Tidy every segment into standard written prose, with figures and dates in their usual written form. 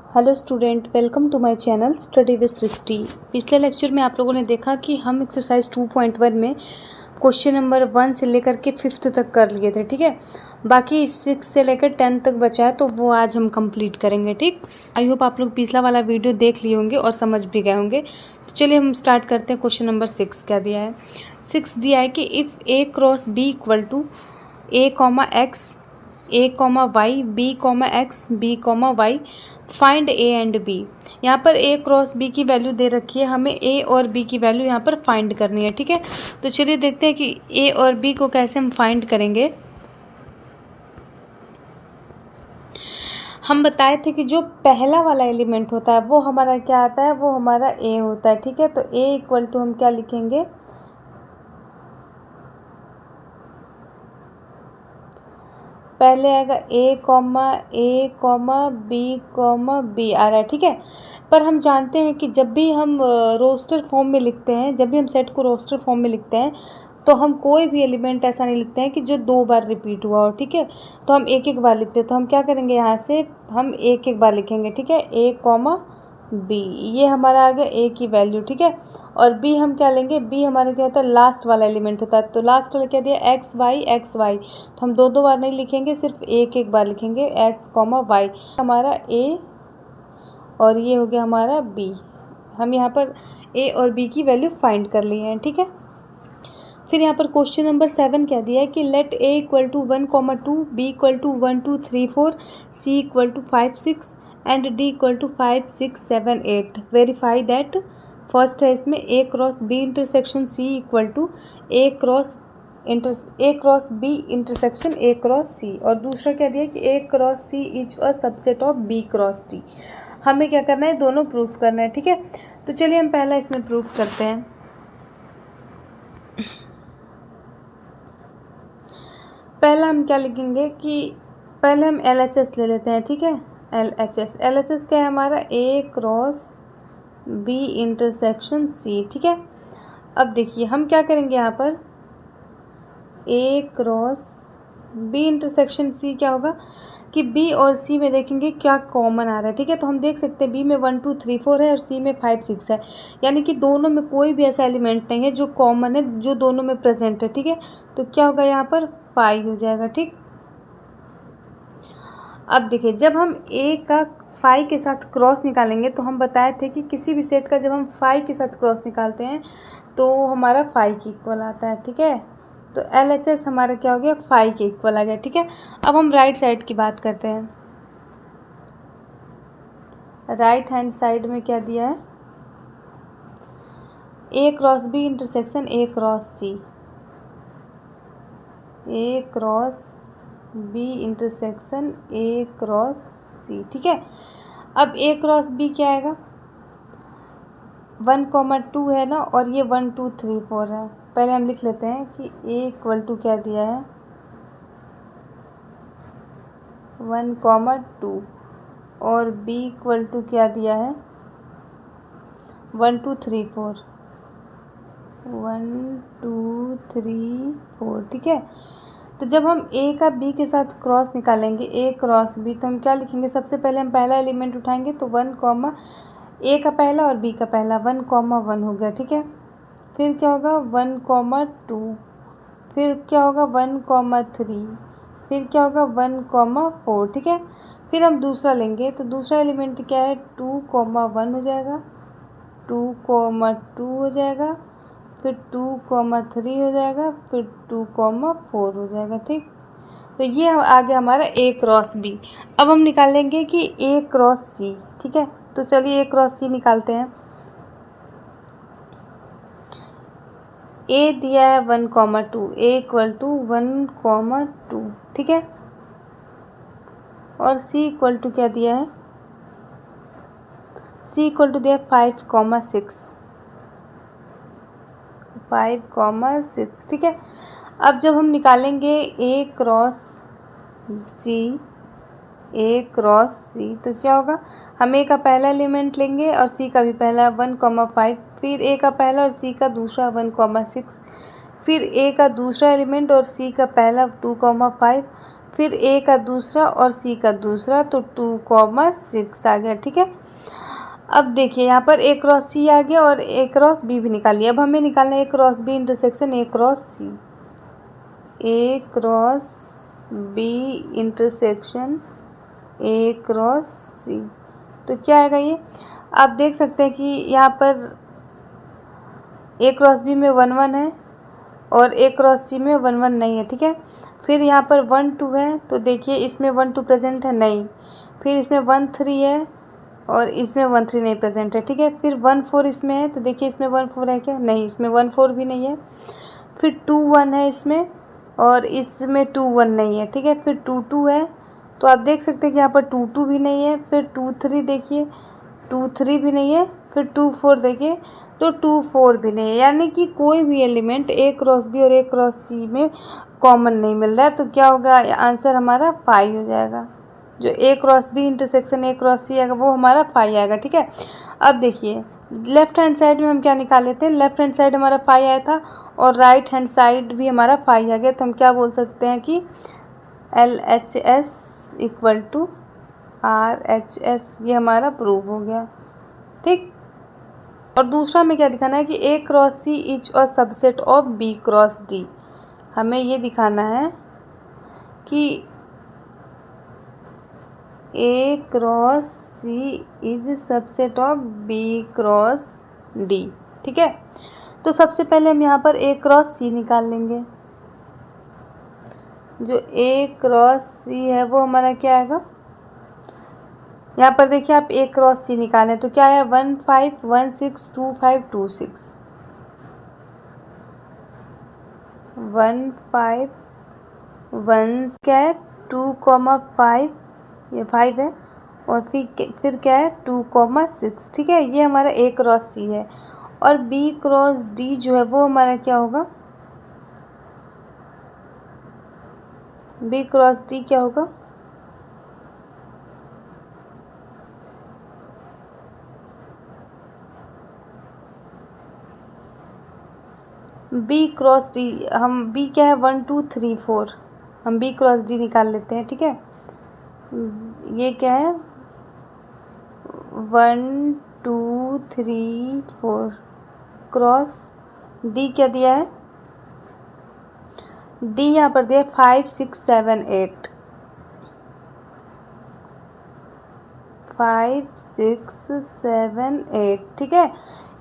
Hello student, welcome to my channel study with Srishti. पिछले lecture में आप लोगों ने देखा कि हम एक्सरसाइज 2.1 में क्वेश्चन नंबर 1 से लेकर के 5th तक कर लिए थे। ठीक है, बाकी 6 से लेकर 10 तक बचा है, तो वो आज हम कंप्लीट करेंगे। ठीक, आई होप आप लोग पिछला वाला वीडियो देख लिए होंगे और समझ भी गए होंगे। तो चलिए हम स्टार्ट करते हैं। क्वेश्चन नंबर 6 क्या दिया है। 6 दिया है कि if A cross B equal to A comma X, A comma Y, B comma X, B comma Y, find A and B. यहाँ पर ए क्रॉस बी की वैल्यू दे रखी है, हमें ए और बी की वैल्यू यहाँ पर फाइंड करनी है। ठीक है, तो चलिए देखते हैं कि ए और बी को कैसे हम फाइंड करेंगे। हम बताए थे कि जो पहला वाला एलिमेंट होता है वो हमारा क्या आता है, वो हमारा ए होता है। ठीक है, तो ए इक्वल टू हम क्या लिखेंगे, पहले आएगा ए कॉमा बी आ रहा है। ठीक है, पर हम जानते हैं कि जब भी हम रोस्टर फॉर्म में लिखते हैं, जब भी हम सेट को रोस्टर फॉर्म में लिखते हैं, तो हम कोई भी एलिमेंट ऐसा नहीं लिखते हैं कि जो 2 बार रिपीट हुआ हो। ठीक है, तो हम एक एक बार लिखते हैं। तो हम क्या करेंगे, यहाँ से हम एक एक बार लिखेंगे। ठीक है, ए कॉमा बी, ये हमारा आ गया ए की वैल्यू। ठीक है, और बी हम क्या लेंगे, बी हमारा क्या होता है, लास्ट वाला एलिमेंट होता है। तो लास्ट वाला क्या दिया, एक्स वाई। तो हम दो बार नहीं लिखेंगे, सिर्फ एक एक बार लिखेंगे, एक्स कॉमा वाई हमारा ए, और ये हो गया हमारा बी। हम यहाँ पर ए और बी की वैल्यू फाइंड कर ली है। ठीक है, फिर यहाँ पर क्वेश्चन नंबर 7 क्या दिया है कि let A equal to 1,2, B equal to 1 2 3 4, C equal to 5 6 and D equal to 5 6 7 8। Verify that. First है इसमें A cross B intersection C equal to A cross B intersection A cross C, और दूसरा क्या दिया कि A cross C is a subset of B cross D. हमें क्या करना है, दोनों प्रूफ करना है। ठीक है, तो चलिए हम पहला इसमें प्रूफ करते हैं। पहला हम क्या लिखेंगे कि पहले हम LHS ले लेते हैं। ठीक है, LHS क्या है हमारा, ए क्रॉस बी इंटरसेक्शन सी। ठीक है, अब देखिए हम क्या करेंगे, यहाँ पर ए क्रॉस बी इंटरसेक्शन सी क्या होगा कि बी और सी में देखेंगे क्या कॉमन आ रहा है। ठीक है, तो हम देख सकते हैं बी में 1 2 3 4 है और सी में 5 6 है, यानी कि दोनों में कोई भी ऐसा एलिमेंट नहीं है जो कॉमन है, जो दोनों में प्रेजेंट है। ठीक है, तो क्या होगा, यहाँ पर 5 हो जाएगा। ठीक, अब देखिए जब हम ए का 5 के साथ क्रॉस निकालेंगे, तो हम बताए थे कि किसी भी सेट का जब हम 5 के साथ क्रॉस निकालते हैं तो हमारा 5 के इक्वल आता है। ठीक है, तो LHS हमारा क्या हो गया, 5 के इक्वल आ गया। ठीक है, अब हम राइट साइड की बात करते हैं। राइट हैंड साइड में क्या दिया है, A cross B intersection A cross C, A cross B intersection A cross C. ठीक है, अब ए क्रॉस बी क्या आएगा, 1,2 है ना, और ये 1 2 3 4 है। पहले हम लिख लेते हैं कि ए इक्वल टू क्या दिया है, 1,2, और बी इक्वल टू क्या दिया है, 1 2 3 4, 1 2 3 4। ठीक है, तो जब हम ए का बी के साथ क्रॉस निकालेंगे, ए क्रॉस बी, तो हम क्या लिखेंगे, सबसे पहले हम पहला एलिमेंट उठाएंगे, तो 1 कॉमा ए का पहला और बी का पहला 1,1 हो गया। ठीक है, फिर क्या होगा 1,2, फिर क्या होगा 1,3, फिर क्या होगा 1,4। ठीक है, फिर हम दूसरा लेंगे, तो दूसरा एलिमेंट क्या है, 2,1 हो जाएगा, 2,2 हो जाएगा, फिर 2,3 हो जाएगा, फिर 2,4 हो जाएगा। ठीक, तो ये आ गया हमारा ए क्रॉस बी। अब हम निकालेंगे कि ए क्रॉस सी। ठीक है, तो चलिए ए क्रॉस सी निकालते हैं। ए दिया है 1,2, ए इक्वल टू 1,2। ठीक है, और सी इक्वल टू क्या दिया है, सी इक्वल टू दिया है 5,6, 5,6। ठीक है, अब जब हम निकालेंगे ए क्रॉस सी, तो क्या होगा, हम ए का पहला एलिमेंट लेंगे और सी का भी पहला 1,5, फिर ए का पहला और सी का दूसरा 1,6, फिर ए का दूसरा एलिमेंट और सी का पहला 2,5, फिर ए का दूसरा और सी का दूसरा, तो 2,6 आ गया। ठीक है, अब देखिए यहाँ पर ए क्रॉस सी आ गया और ए क्रॉस बी भी निकाल लिया। अब हमें निकालना है A cross B intersection A cross C, A cross B intersection A cross C. तो क्या आएगा ये, आप देख सकते हैं कि यहाँ पर ए क्रॉस बी में 1 1 है और ए क्रॉस सी में 1 1 नहीं है। ठीक है, फिर यहाँ पर 1 2 है, तो देखिए इसमें 1 2 प्रेजेंट है नहीं। फिर इसमें 1 3 है और इसमें 1 3 नहीं प्रेजेंट है। ठीक है, फिर 1 4 इसमें है, तो देखिए इसमें 1 4 है क्या, नहीं, इसमें 1 4 भी नहीं है। फिर 2 1 है इसमें और इसमें 2 1 नहीं है। ठीक है, फिर 2 2 है, तो आप देख सकते हैं कि यहाँ पर 2 2 भी नहीं है। फिर 2 3 देखिए 2 3 भी नहीं है। फिर 2 4 देखिए तो 2 4 भी नहीं है, यानी कि कोई भी एलिमेंट ए क्रॉस बी और ए क्रॉस सी में कॉमन नहीं मिल रहा है। तो क्या होगा, आंसर हमारा 5 हो जाएगा। जो A cross B intersection A cross C आएगा वो हमारा 5 आएगा। ठीक है, अब देखिए लेफ्ट हैंड साइड में हम क्या निकाल लेते हैं, लेफ्ट हैंड साइड हमारा 5 आया था और राइट हैंड साइड भी हमारा 5 आ गया। तो हम क्या बोल सकते हैं कि LHS इक्वल टू RHS, ये हमारा प्रूव हो गया। ठीक, और दूसरा हमें क्या दिखाना है कि A cross C is a subset of B cross D. हमें ये दिखाना है कि A cross C is subset of B cross D. ठीक है, तो सबसे पहले हम यहाँ पर ए क्रॉस सी निकाल लेंगे। जो ए क्रॉस सी है वो हमारा क्या आएगा, यहाँ पर देखिए आप ए क्रॉस सी निकालें तो क्या है 1 5 1 6 2 5 2 6 1 5 1 क्या है 2,5, ये 5 है और फिर क्या है 2,6। ठीक है, ये हमारा ए क्रॉस सी है। और बी क्रॉस डी जो है वो हमारा क्या होगा, बी क्रॉस डी क्या होगा, बी क्रॉस डी, हम बी क्या है 1 2 3 4, हम बी क्रॉस डी निकाल लेते हैं। ठीक है, ये क्या है 1 2 3 4 क्रॉस डी क्या दिया है, डी यहाँ पर दिया 5 6 7 8 5 6 7 8। ठीक है,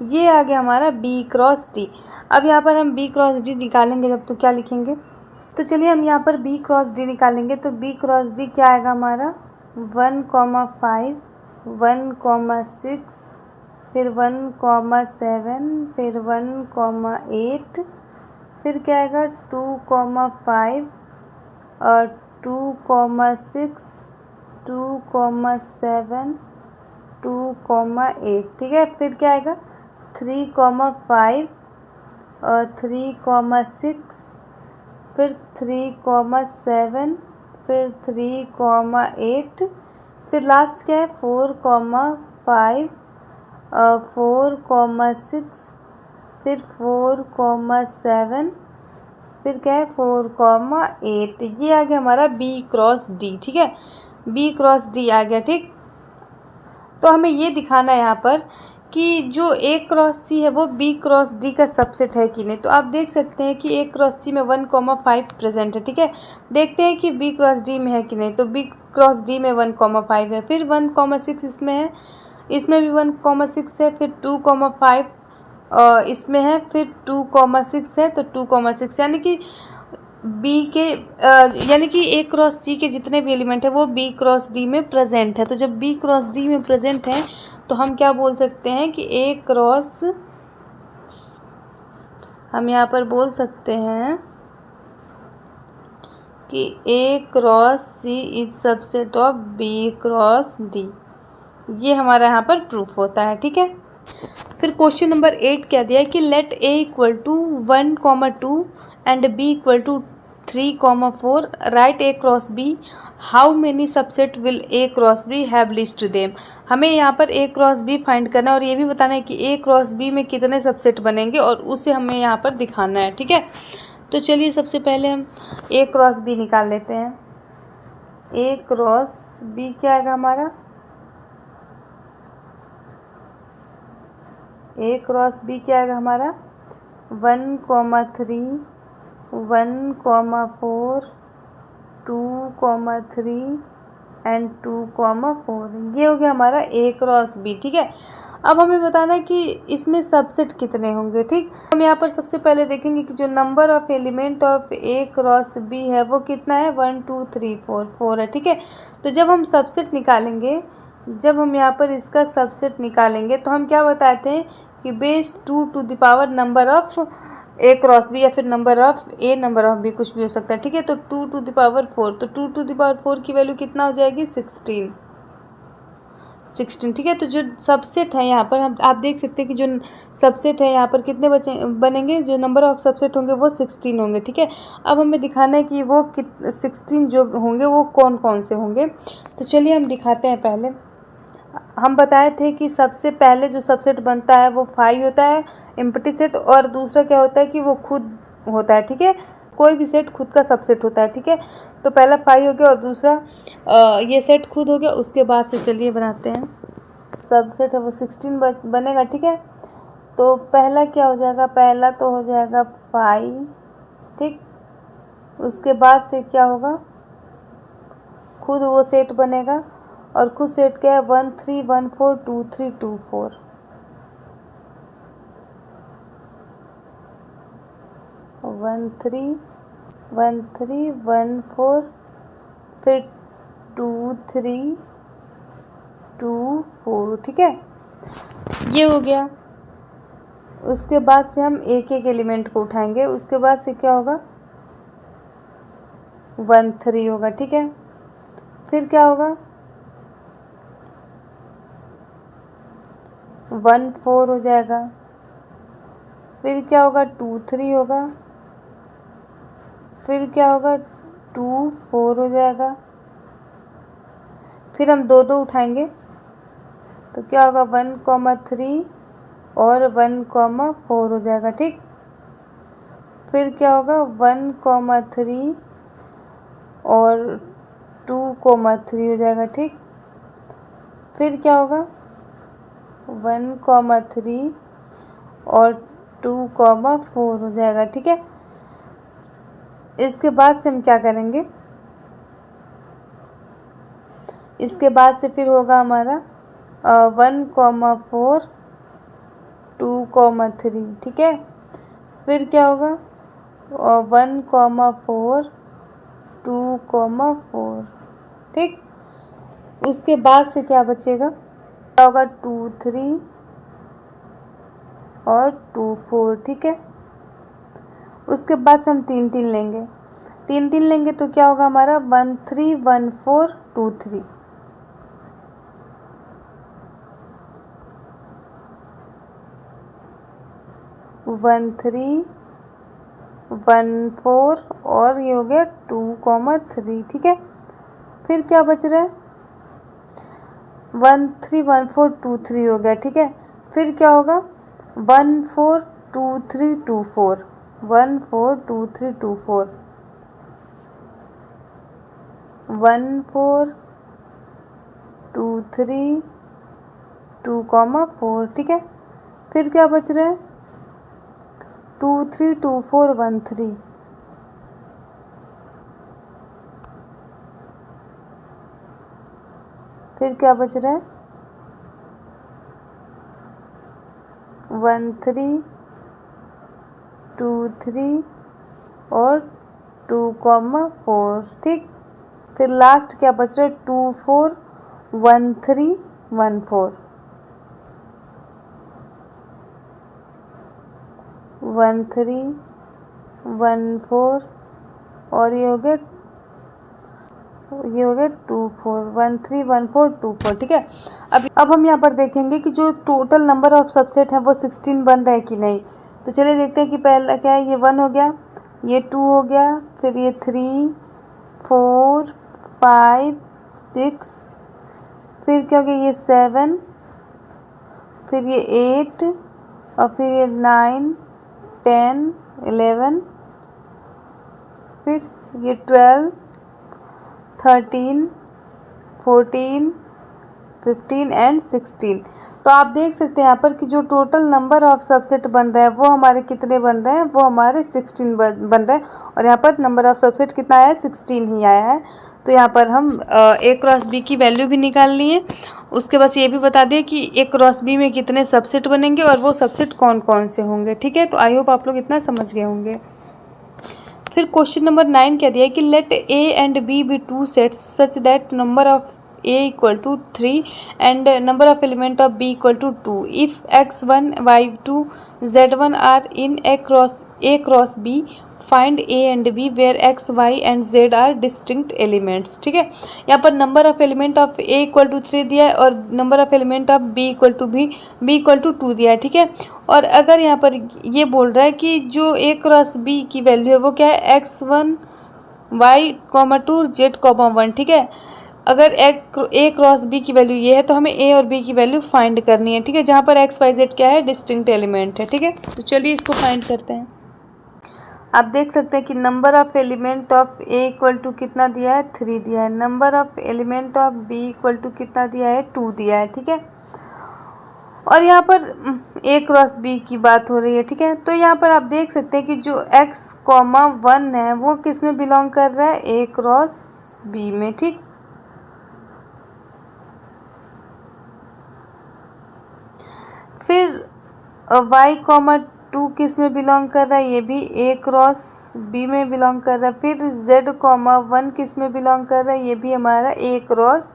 ये आ गया हमारा बी क्रॉस डी। अब यहाँ पर हम बी क्रॉस डी निकालेंगे जब, तो क्या लिखेंगे, तो चलिए हम यहाँ पर बी क्रॉस डी निकालेंगे। तो बी क्रॉस डी क्या आएगा हमारा 1,5 1,6 फिर 1,7 फिर 1,8 फिर क्या आएगा 2,5 और 2,6 2,7 2,8। ठीक है, फिर क्या आएगा 3,5 और 3,6 फिर 3,7 फिर 3,8 फिर लास्ट क्या है 4,5 4,6 फिर 4,7 फिर क्या है 4,8। ये आ गया हमारा बी क्रॉस डी। ठीक है, बी क्रॉस डी आ गया। ठीक, तो हमें ये दिखाना है यहाँ पर कि जो ए क्रॉस सी है वो बी क्रॉस डी का सबसेट है कि नहीं। तो आप देख सकते हैं कि ए क्रॉस सी में 1,5 प्रेजेंट है। ठीक है, देखते हैं कि बी क्रॉस डी में है कि नहीं। तो बी क्रॉस डी में 1,5 है, फिर 1,6 इसमें है, इसमें भी 1,6 है, फिर 2,5 इसमें है, फिर 2,6 है, तो 2,6 यानी कि बी के यानी कि ए क्रॉस सी के जितने भी एलिमेंट है वो बी क्रॉस डी में प्रेजेंट है। तो जब बी क्रॉस डी में प्रेजेंट है तो हम क्या बोल सकते हैं कि ए क्रॉस, हम यहाँ पर बोल सकते हैं कि A cross C is subset of B cross D. ये हमारा यहाँ पर प्रूफ होता है। ठीक है, फिर क्वेश्चन नंबर 8 क्या दिया है कि let A equal to 1,2 and B equal to 3,4 write A cross B, how many subset will A cross B have list them. हमें यहाँ पर ए क्रॉस बी फाइंड करना है और ये भी बताना है कि ए क्रॉस बी में कितने सबसेट बनेंगे और उसे हमें यहाँ पर दिखाना है। ठीक है, तो चलिए सबसे पहले हम ए क्रॉस बी निकाल लेते हैं। ए क्रॉस बी क्या आएगा हमारा, ए क्रॉस बी क्या आएगा हमारा 1,3 1,4 2,3 एंड 2,4। ये हो गया हमारा ए क्रॉस बी। ठीक है, अब हमें बताना है कि इसमें सबसेट कितने होंगे। ठीक, हम यहाँ पर सबसे पहले देखेंगे कि जो number of element of A cross B है वो कितना है 1 2 3 4 4 है। ठीक है, तो जब हम सबसेट निकालेंगे, जब हम यहाँ पर इसका सबसेट निकालेंगे तो हम क्या बताते हैं कि base 2 to the power number of A cross B, या फिर number of A number of B, कुछ भी हो सकता है। ठीक है, तो 2 टू द पावर 4, तो 2 टू द पावर 4 की वैल्यू कितना हो जाएगी 16। ठीक है, तो जो सबसेट है यहाँ पर हम आप देख सकते हैं कि जो सबसेट है यहाँ पर कितने बनेंगे, जो नंबर ऑफ सबसेट होंगे वो 16 होंगे। ठीक है, अब हमें दिखाना है कि वो 16 जो होंगे वो कौन कौन से होंगे। तो चलिए हम दिखाते हैं। पहले हम बताए थे कि सबसे पहले जो सबसेट बनता है वो 5 होता है एम्प्टी सेट, और दूसरा क्या होता है कि वो खुद होता है। ठीक है, कोई भी सेट खुद का सबसेट होता है। ठीक है, तो पहला 5 हो गया और दूसरा ये सेट खुद हो गया। उसके बाद से चलिए बनाते हैं सबसेट है वो 16 बनेगा। ठीक है, तो पहला क्या हो जाएगा, पहला तो हो जाएगा 5। ठीक, उसके बाद से क्या होगा, खुद वो सेट बनेगा, और खुद सेट क्या है 1 3 1 4 2 3 2 4। वन थ्री 1 4, फिर 2 3 2 4। ठीक है, ये हो गया। उसके बाद से हम एक एक एलिमेंट को उठाएंगे। उसके बाद से क्या होगा 1 3 होगा। ठीक है, फिर क्या होगा 1 4 हो जाएगा। फिर क्या होगा 2 3 होगा। फिर क्या होगा 2 4 हो जाएगा। फिर हम दो दो उठाएंगे तो क्या होगा 1,3 और 1,4 हो जाएगा। ठीक, फिर क्या होगा 1,3 और 2,3 हो जाएगा। ठीक, फिर क्या होगा 1,3 और 2,4 हो जाएगा। ठीक है, इसके बाद से हम क्या करेंगे, इसके बाद से फिर होगा हमारा 1,4 2,3। ठीक है, फिर क्या होगा 1,4 2,4। ठीक, उसके बाद से क्या बचेगा, क्या होगा 2 3 और 2 4। ठीक है, उसके बाद से हम 3 3 लेंगे, 3 3 लेंगे तो क्या होगा हमारा 1 3 1 4 2 3। 1 3 1 4 और ये हो गया 2,3। ठीक है, फिर क्या बच रहा है 1 3 1 4 2 3 हो गया। ठीक है, फिर क्या होगा 1 4 2 3 2 4 1 4 2 3 2 4 1 4 2 3 2,4। ठीक है, फिर क्या बच रहा है 2 3 2 4 1 3। फिर क्या बच रहा है 1 3 2 3 और 2,4। ठीक, फिर लास्ट क्या बच रहा है 2 4 1 3 1 4 1 3 1 4 और ये हो गया 2 4 1 3 1 4 2 4। ठीक है, अब हम यहाँ पर देखेंगे कि जो टोटल नंबर ऑफ सबसेट है वो 16 बन रहा है कि नहीं। तो चलिए देखते हैं कि पहला क्या है, ये 1 हो गया, ये 2 हो गया, फिर ये 3 4 5 6, फिर क्या हो गया ये 7, फिर ये 8 और फिर ये 9 10 11, फिर ये 12 13, 14, 15 एंड 16। तो आप देख सकते हैं यहाँ पर कि जो टोटल नंबर ऑफ सबसेट बन रहे हैं वो हमारे कितने बन रहे हैं, वो हमारे 16 बन रहे हैं। और यहाँ पर नंबर ऑफ सबसेट कितना आया है, 16 ही आया है। तो यहाँ पर हम ए क्रॉस बी की वैल्यू भी निकाल लिए। उसके बाद ये भी बता दें कि ए क्रॉस बी में कितने सबसेट बनेंगे और वो सबसेट कौन कौन से होंगे। ठीक है, तो आई होप आप लोग इतना समझ गए होंगे। फिर क्वेश्चन नंबर 9 क्या दिया है कि let A and B be two sets such that number of a equal to 3 and number of element of b equal to 2 if x1 y2 z1 are in a cross b find a and b where x y and z are distinct elements। ठीक है, यहाँ पर number of element of a equal to 3 दिया है और number of element of b equal to b equal to 2 दिया है। ठीक है, और अगर यहाँ पर ये बोल रहा है कि जो a क्रॉस b की वैल्यू है वो क्या है, x1 y, 2 z, 1। ठीक है, अगर ए क्रॉस बी की वैल्यू ये है तो हमें ए और बी की वैल्यू फाइंड करनी है। ठीक है, जहाँ पर एक्स वाई जेड क्या है, डिस्टिंक्ट एलिमेंट है। ठीक है, तो चलिए इसको फाइंड करते हैं। आप देख सकते हैं कि number of element of A equal to कितना दिया है, 3 दिया है। Number of element of B equal to कितना दिया है, 2 दिया है। ठीक है, और यहाँ पर ए क्रॉस बी की बात हो रही है। ठीक है, तो यहाँ पर आप देख सकते हैं कि जो एक्स कॉमा 1 है वो किस में बिलोंग कर रहा है, ए क्रॉस बी में। ठीक, फिर y, 2 किस में बिलोंग कर रहा है, ये भी ए क्रॉस बी में बिलोंग कर रहा है। फिर z, 1 किस में बिलोंग कर रहा है, ये भी हमारा ए क्रॉस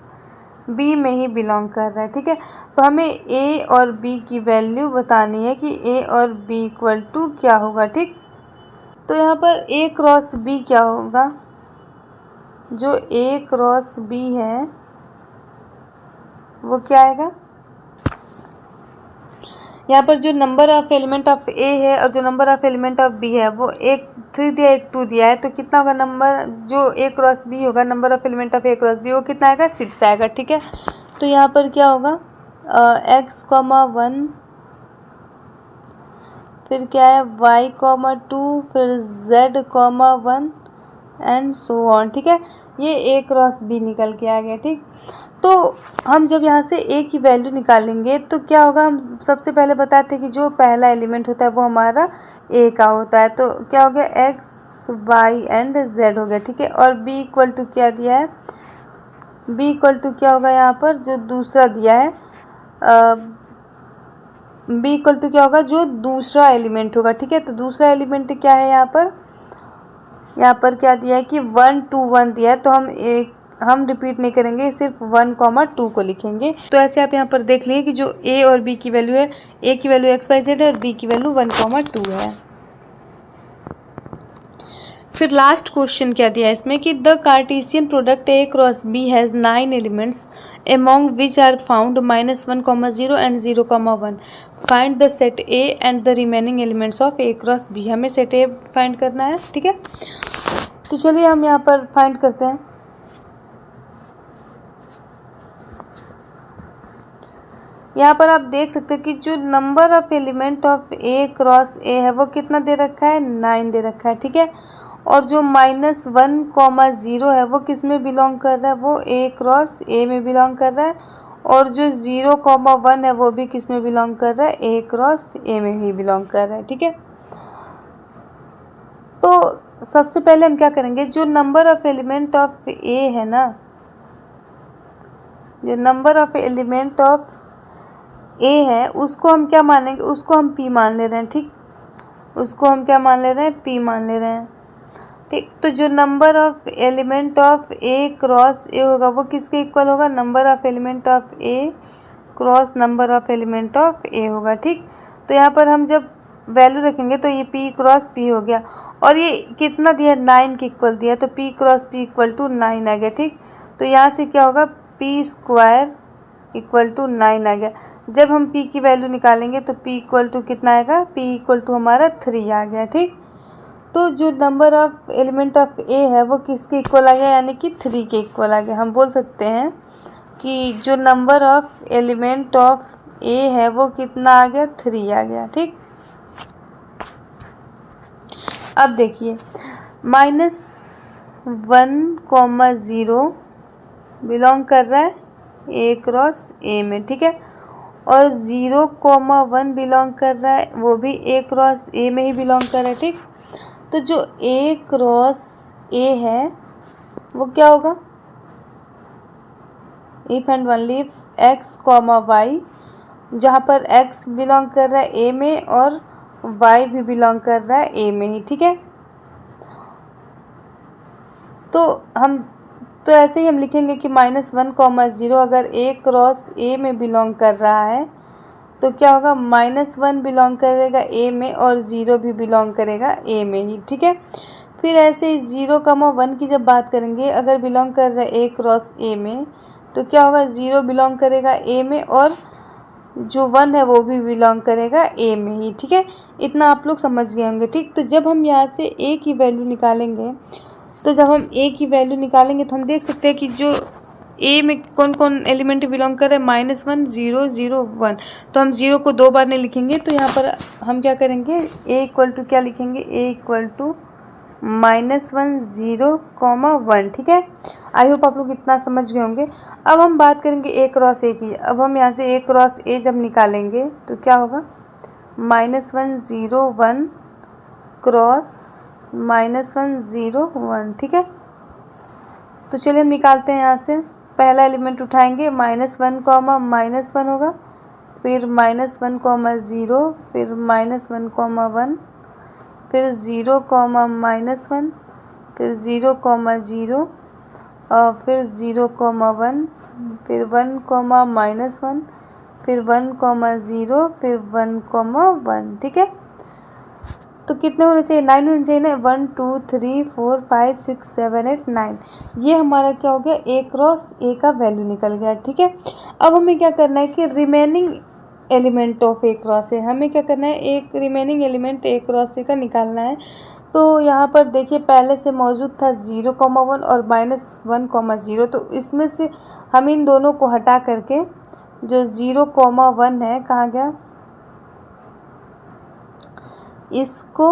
बी में ही बिलोंग कर रहा है। ठीक है, तो हमें ए और बी की वैल्यू बतानी है कि ए और बी इक्वल टू क्या होगा। ठीक, तो यहाँ पर ए क्रॉस बी क्या होगा, जो ए क्रॉस बी है वो क्या आएगा, यहाँ पर जो number of element of A है और जो number of element of B है वो एक 3 दिया एक 2 दिया है, तो कितना होगा नंबर जो ए क्रॉस बी होगा, number of element of A cross B वो कितना आएगा, 6 आएगा। ठीक है, तो यहाँ पर क्या होगा, x, 1, फिर क्या है y, 2, फिर z, 1 एंड सो ऑन। ठीक है, ये ए क्रॉस बी निकल के आ गया। ठीक, तो हम जब यहाँ से ए की वैल्यू निकालेंगे तो क्या होगा, हम सबसे पहले बताते हैं कि जो पहला एलिमेंट होता है वो हमारा ए का होता है। तो क्या हो गया, एक्स, वाई एंड जेड हो गया। ठीक है, और बी इक्वल टू क्या दिया है, बी इक्वल टू क्या होगा, यहाँ पर जो दूसरा दिया है बी इक्वल टू क्या होगा, जो दूसरा एलिमेंट होगा। ठीक है, तो दूसरा एलिमेंट क्या है, यहाँ पर क्या दिया है कि 1, 2, 1 दिया है, तो हम रिपीट नहीं करेंगे, सिर्फ 1, 2 को लिखेंगे। तो ऐसे आप यहाँ पर देख लीजिए कि जो ए और बी की वैल्यू है, ए की वैल्यू एक्स वाई जेड है और बी की वैल्यू 1, 2 है। फिर लास्ट क्वेश्चन क्या दिया है इसमें कि the cartesian product A cross B has 9 elements among which are found -1, 0 and 0, 1 find the set A and the remaining elements of A cross B. हमें सेट ए फाइंड करना है। ठीक है, तो चलिए हम यहाँ पर फाइंड करते हैं। यहाँ पर आप देख सकते हैं कि जो number of element of A cross ए है वो कितना दे रखा है, 9 दे रखा है। ठीक है, और जो -1, 0 है वो किस में बिलोंग कर रहा है, वो ए क्रॉस ए में बिलोंग कर रहा है। और जो 0, 1 है वो भी किस में बिलोंग कर रहा है, ए क्रॉस ए में ही बिलोंग कर रहा है। ठीक है, तो सबसे पहले हम क्या करेंगे, जो number of element of A है ना, जो number of element of A है उसको हम क्या मानेंगे, उसको हम पी मान ले रहे हैं। ठीक, उसको हम क्या मान ले रहे हैं, पी मान ले रहे हैं। ठीक, तो जो number of element of A cross A होगा वो किसके इक्वल होगा, number of element of A cross number of element of A होगा। ठीक, तो यहाँ पर हम जब वैल्यू रखेंगे तो ये पी क्रॉस पी हो गया, और ये कितना दिया, 9 के इक्वल दिया, तो P cross P equal to 9 आ गया। ठीक, तो यहाँ से क्या होगा, पी स्क्वायर इक्वल टू 9 आ गया। जब हम p की वैल्यू निकालेंगे तो p इक्वल टू कितना आएगा, p इक्वल टू हमारा 3 आ गया। ठीक, तो जो number of element of a है वो किसके इक्वल आ गया, यानी कि 3 के इक्वल आ गया। हम बोल सकते हैं कि जो number of element of a है वो कितना आ गया, 3 आ गया। ठीक, अब देखिए -1, 0 बिलोंग कर रहा है ए क्रॉस ए में, ठीक है। और 0,1 बिलोंग कर रहा है, वो भी ए क्रॉस ए में ही बिलोंग कर रहा है, ठीक। तो जो ए क्रॉस ए है वो क्या होगा, if and only if X comma Y, जहाँ पर एक्स बिलोंग कर रहा है ए में और वाई भी बिलोंग कर रहा है ए में ही, ठीक है। तो ऐसे ही हम लिखेंगे कि -1,0 अगर ए क्रॉस ए में बिलोंग कर रहा है तो क्या होगा, -1 बिलोंग करेगा ए में और 0 भी बिलोंग करेगा ए में ही, ठीक है। फिर ऐसे 0,1 की जब बात करेंगे, अगर बिलोंग कर रहा है ए क्रॉस ए में तो क्या होगा, 0 बिलोंग करेगा ए में और जो 1 है वो भी बिलोंग करेगा ए में ही, ठीक है। इतना आप लोग समझ गए होंगे, ठीक। तो जब हम यहाँ से ए की वैल्यू निकालेंगे तो हम देख सकते हैं कि जो ए में कौन कौन एलिमेंट बिलोंग कर रहे हैं, -1 0 0 1। तो हम 0 को 2 बार नहीं लिखेंगे, तो यहाँ पर हम क्या करेंगे, ए इक्वल टू क्या लिखेंगे, ए इक्वल टू -1 0, 1, ठीक है। आई होप आप लोग इतना समझ गए होंगे। अब हम बात करेंगे ए क्रॉस ए की। अब हम यहाँ से ए क्रॉस ए जब निकालेंगे तो क्या होगा, -1 0 1 क्रॉस -1 0 1, ठीक है। तो चलिए हम निकालते हैं। यहाँ से पहला एलिमेंट उठाएंगे, -1, -1 होगा, फिर -1, -0, फिर -1, -1, फिर 0, -1, फिर 0, 0, फिर 0, 1, फिर 1, -1, फिर 1, 0, फिर 1, 1, ठीक है। तो कितने होने चाहिए, 9 होने चाहिए ना, 1 2 3 4 5 6 7 8 9। ये हमारा क्या हो गया, ए क्रॉस ए का वैल्यू निकल गया, ठीक है। अब हमें क्या करना है कि remaining element of A cross ए, हमें क्या करना है, एक रिमेनिंग एलिमेंट ए क्रॉस ए का निकालना है। तो यहाँ पर देखिए पहले से मौजूद था 0,1 और -1,0। तो इसमें से हम इन दोनों को हटा करके जो 0,1 है, कहाँ गया, इसको,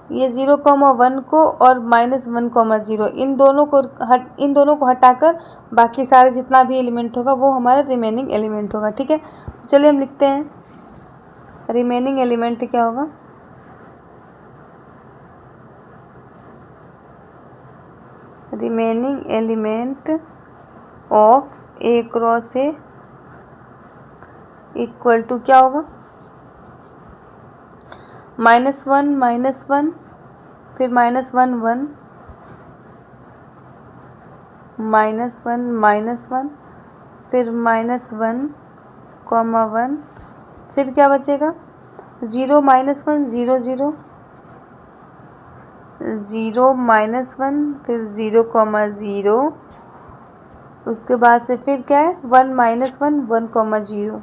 ये 0,1 को और -1,0, इन दोनों को हटाकर बाकी सारे जितना भी एलिमेंट होगा वो हमारा रिमेनिंग एलिमेंट होगा, ठीक है। तो चलिए हम लिखते हैं, रिमेनिंग एलिमेंट क्या होगा, remaining element of A cross A equal to क्या होगा, -1 -1, फिर -1 1, -1 -1, फिर -1, 1, फिर क्या बचेगा, 0 -1 0 0, 0 -1, फिर 0, 0, उसके बाद से फिर क्या है, 1 -1 1, 0,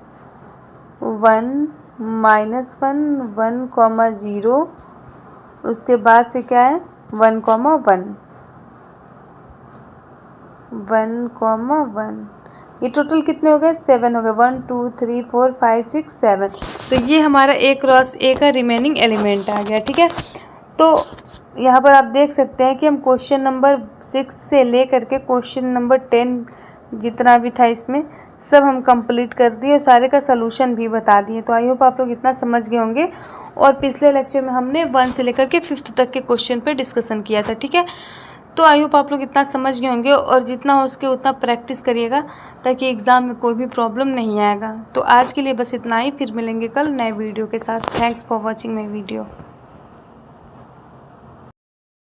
1 -1 1, 0, उसके बाद से क्या है, 1, 1, ये टोटल कितने हो गए, 7 हो गए, 1 2 3 4 5 6 7। तो ये हमारा ए क्रॉस ए का रिमेनिंग एलिमेंट आ गया, ठीक है। तो यहाँ पर आप देख सकते हैं कि हम क्वेश्चन नंबर 6 से ले करके क्वेश्चन नंबर 10 जितना भी था इसमें सब हम कंप्लीट कर दिए और सारे का सलूशन भी बता दिए। तो आई होप आप लोग इतना समझ गए होंगे। और पिछले लेक्चर में हमने 1 से लेकर के 5th तक के क्वेश्चन पे डिस्कशन किया था, ठीक है। तो आई होप आप लोग इतना समझ गए होंगे और जितना हो सके उतना प्रैक्टिस करिएगा ताकि एग्ज़ाम में कोई भी प्रॉब्लम नहीं आएगा। तो आज के लिए बस इतना ही, फिर मिलेंगे कल नए वीडियो के साथ। Thanks for watching my video.